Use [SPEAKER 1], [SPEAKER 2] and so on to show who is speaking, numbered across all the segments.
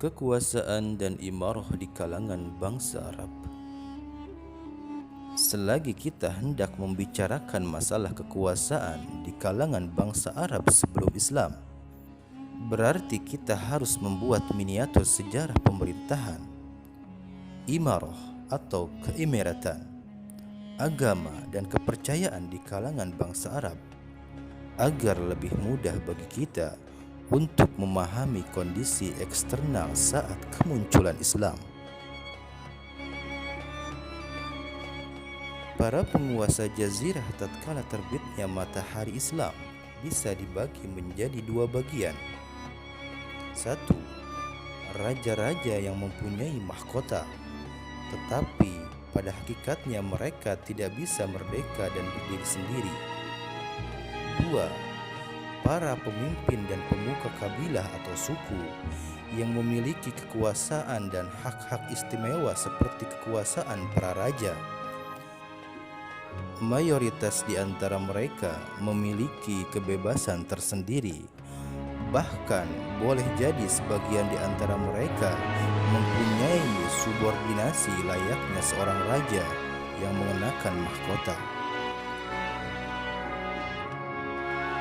[SPEAKER 1] kekuasaan dan imarah di kalangan bangsa Arab. Selagi kita hendak membicarakan masalah kekuasaan di kalangan bangsa Arab sebelum Islam, berarti kita harus membuat miniatur sejarah pemerintahan, imarah atau keemiratan, agama dan kepercayaan di kalangan bangsa Arab, agar lebih mudah bagi kita untuk memahami kondisi eksternal saat kemunculan Islam. Para penguasa jazirah tatkala terbitnya matahari Islam bisa dibagi menjadi dua bagian. Satu, raja-raja yang mempunyai mahkota, tetapi pada hakikatnya mereka tidak bisa merdeka dan berdiri sendiri. Dua, para pemimpin dan pemuka kabilah atau suku yang memiliki kekuasaan dan hak-hak istimewa seperti kekuasaan para raja. Mayoritas di antara mereka memiliki kebebasan tersendiri. Bahkan boleh jadi sebagian di antara mereka mempunyai subordinasi layaknya seorang raja yang mengenakan mahkota.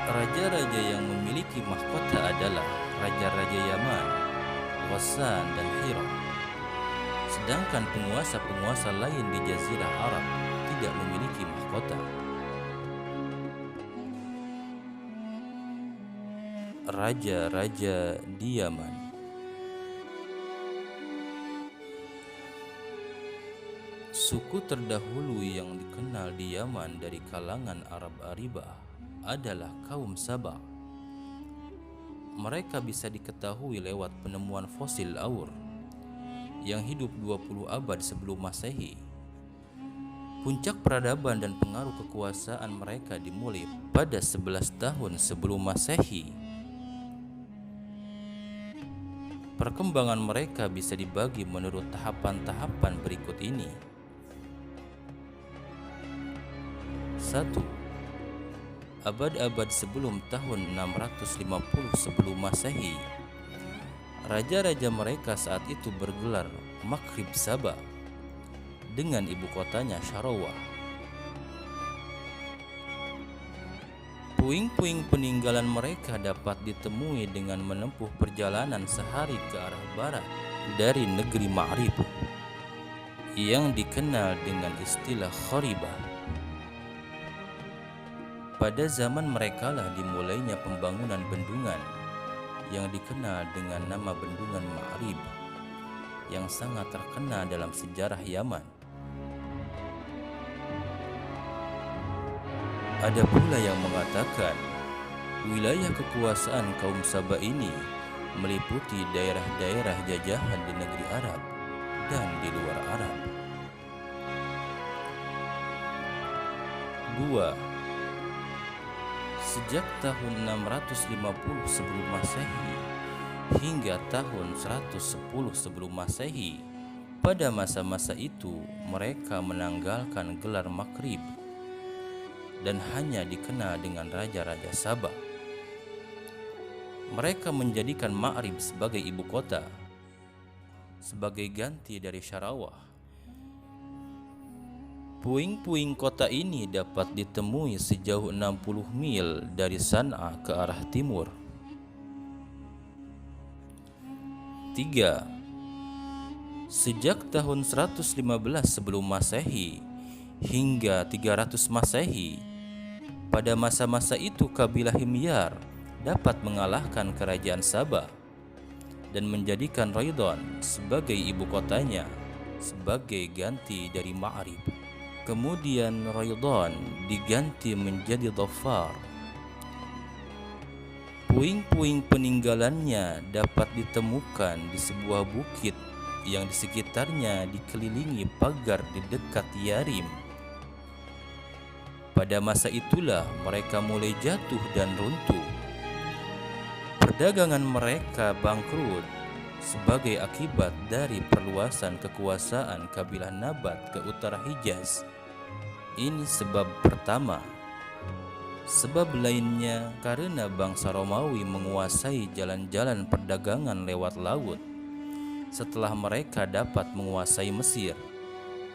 [SPEAKER 1] Raja-raja yang memiliki mahkota adalah Raja-Raja Yaman, Ghassan, dan Hira. Sedangkan penguasa-penguasa lain di Jazirah Arab tidak memiliki mahkota. Raja-raja di Yaman. Suku terdahulu yang dikenal di Yaman dari kalangan Arab Aribah adalah kaum Saba. Mereka bisa diketahui lewat penemuan fosil Aur yang hidup 20 abad sebelum Masehi. Puncak peradaban dan pengaruh kekuasaan mereka dimulai pada 11 tahun sebelum Masehi. Perkembangan mereka bisa dibagi menurut tahapan-tahapan berikut ini. 1. Abad-abad sebelum tahun 650 sebelum Masehi. Raja-raja mereka saat itu bergelar Maghrib Saba dengan ibu kotanya Sarawah. Puing-puing peninggalan mereka dapat ditemui dengan menempuh perjalanan sehari ke arah barat dari negeri Ma'rib yang dikenal dengan istilah Kharibah. Pada zaman merekalah dimulainya pembangunan bendungan yang dikenal dengan nama Bendungan Ma'rib yang sangat terkenal dalam sejarah Yaman. Ada pula yang mengatakan wilayah kekuasaan kaum Saba ini meliputi daerah-daerah jajahan di negeri Arab dan di luar Arab. 2. Sejak tahun 650 sebelum Masehi hingga tahun 110 sebelum Masehi, pada masa-masa itu mereka menanggalkan gelar Maghrib dan hanya dikenal dengan Raja-Raja Saba. Mereka menjadikan Ma'rib sebagai ibu kota, sebagai ganti dari Sarawah. Puing-puing kota ini dapat ditemui sejauh 60 mil dari San'a ke arah timur. 3. Sejak tahun 115 sebelum Masehi hingga 300 Masehi, pada masa-masa itu kabilah Himyar dapat mengalahkan kerajaan Saba dan menjadikan Raidon sebagai ibu kotanya sebagai ganti dari Ma'rib. Kemudian Raidon diganti menjadi Dhafar. Puing-puing peninggalannya dapat ditemukan di sebuah bukit yang di sekitarnya dikelilingi pagar di dekat Yarim. Pada masa itulah mereka mulai jatuh dan runtuh. Perdagangan mereka bangkrut sebagai akibat dari perluasan kekuasaan kabilah Nabat ke utara Hijaz. Ini sebab pertama. Sebab lainnya karena bangsa Romawi menguasai jalan-jalan perdagangan lewat laut setelah mereka dapat menguasai Mesir,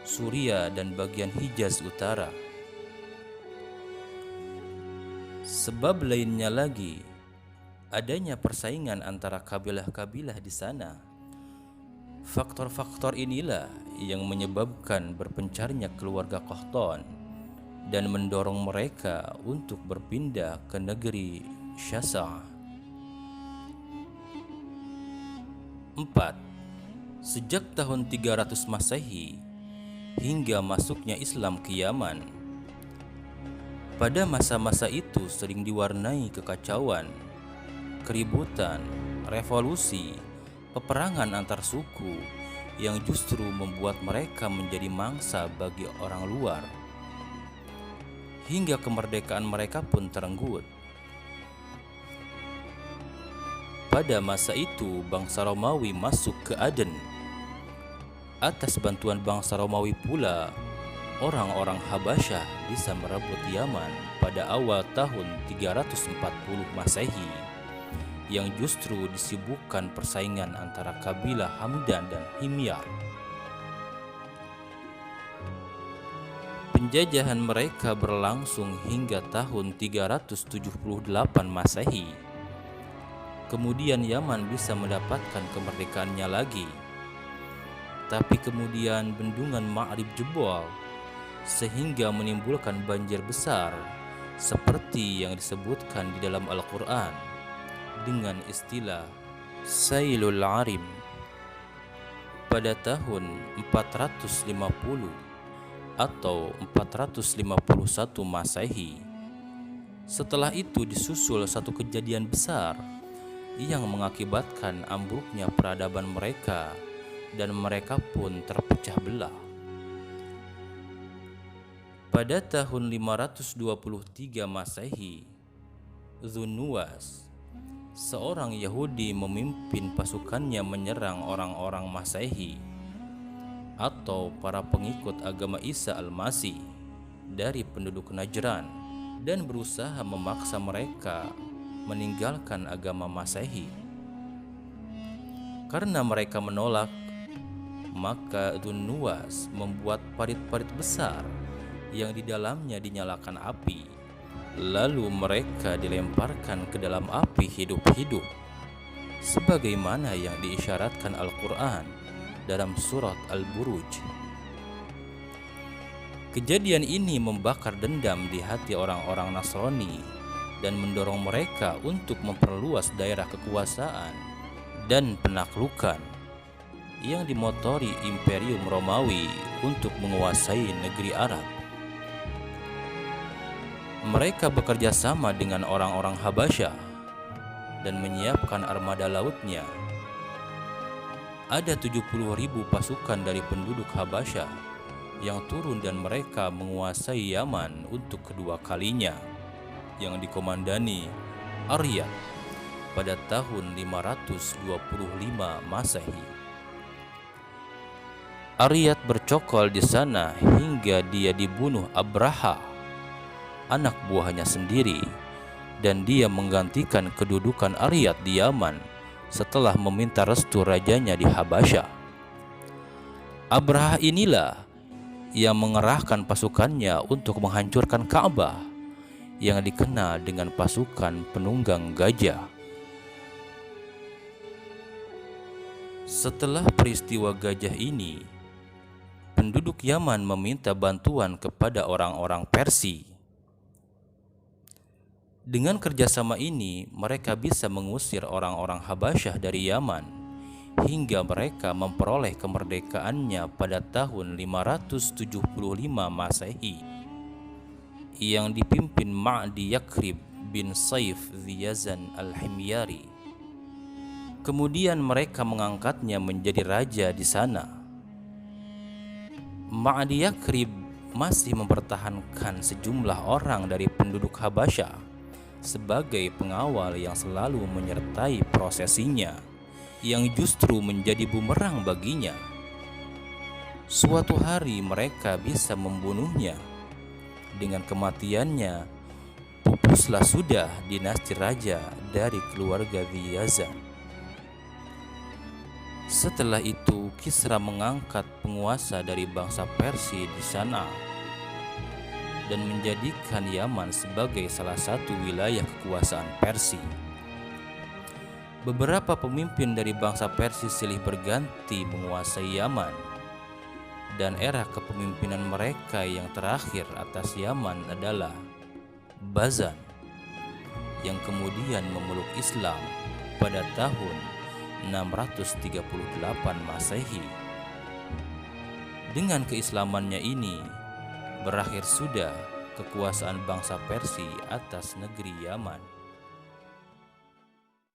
[SPEAKER 1] Suria, dan bagian Hijaz Utara. Sebab lainnya lagi, adanya persaingan antara kabilah-kabilah di sana. Faktor-faktor inilah yang menyebabkan berpencarnya keluarga Qahtan dan mendorong mereka untuk berpindah ke negeri Syasa'. 4. Sejak tahun 300 Masehi hingga masuknya Islam ke Yaman. Pada masa-masa itu sering diwarnai kekacauan, keributan, revolusi, peperangan antar suku yang justru membuat mereka menjadi mangsa bagi orang luar. Hingga kemerdekaan mereka pun terenggut. Pada masa itu bangsa Romawi masuk ke Aden. Atas bantuan bangsa Romawi pula, orang-orang Habasyah bisa merebut Yaman pada awal tahun 340 Masehi, yang justru disibukkan persaingan antara kabilah Hamdan dan Himyar. Penjajahan mereka berlangsung hingga tahun 378 Masehi. Kemudian Yaman bisa mendapatkan kemerdekaannya lagi. Tapi kemudian bendungan Ma'rib jebol sehingga menimbulkan banjir besar seperti yang disebutkan di dalam Al-Quran dengan istilah Sailul Arim pada tahun 450 atau 451 Masehi. Setelah itu disusul satu kejadian besar yang mengakibatkan ambruknya peradaban mereka dan mereka pun terpecah belah. Pada tahun 523 Masehi, Dzunnuwas, seorang Yahudi, memimpin pasukannya menyerang orang-orang Masehi atau para pengikut agama Isa Al-Masih dari penduduk Najran dan berusaha memaksa mereka meninggalkan agama Masehi. Karena mereka menolak, maka Dzunnuwas membuat parit-parit besar yang di dalamnya dinyalakan api, lalu mereka dilemparkan ke dalam api hidup-hidup, sebagaimana yang diisyaratkan Al-Quran dalam surat Al-Buruj. Kejadian ini membakar dendam di hati orang-orang Nasrani dan mendorong mereka untuk memperluas daerah kekuasaan dan penaklukan yang dimotori Imperium Romawi untuk menguasai negeri Arab. Mereka bekerja sama dengan orang-orang Habasyah dan menyiapkan armada lautnya. Ada 70.000 pasukan dari penduduk Habasyah yang turun dan mereka menguasai Yaman untuk kedua kalinya, yang dikomandani Aryad pada tahun 525 Masehi. Aryad bercokol di sana hingga dia dibunuh Abraha, anak buahnya sendiri, dan dia menggantikan kedudukan Aryad di Yaman setelah meminta restu rajanya di Habasyah. Abraha inilah yang mengerahkan pasukannya untuk menghancurkan Ka'bah yang dikenal dengan pasukan penunggang gajah. Setelah peristiwa gajah ini, penduduk Yaman meminta bantuan kepada orang-orang Persia. Dengan kerjasama ini, mereka bisa mengusir orang-orang Habasyah dari Yaman hingga mereka memperoleh kemerdekaannya pada tahun 575 Masehi, yang dipimpin Ma'di Yakrib bin Saif Ziyazan Al-Himyari. Kemudian mereka mengangkatnya menjadi raja di sana. Ma'di Yakrib masih mempertahankan sejumlah orang dari penduduk Habasyah sebagai pengawal yang selalu menyertai prosesinya, yang justru menjadi bumerang baginya. Suatu hari mereka bisa membunuhnya. Dengan kematiannya, pupuslah sudah dinasti raja dari keluarga Ziyazan. Setelah itu, Kisra mengangkat penguasa dari bangsa Persia di sana dan menjadikan Yaman sebagai salah satu wilayah kekuasaan Persia. Beberapa pemimpin dari bangsa Persia silih berganti menguasai Yaman, dan era kepemimpinan mereka yang terakhir atas Yaman adalah Bazan, yang kemudian memeluk Islam pada tahun 638 Masehi. Dengan keislamannya ini, berakhir sudah kekuasaan bangsa Persia atas negeri Yaman.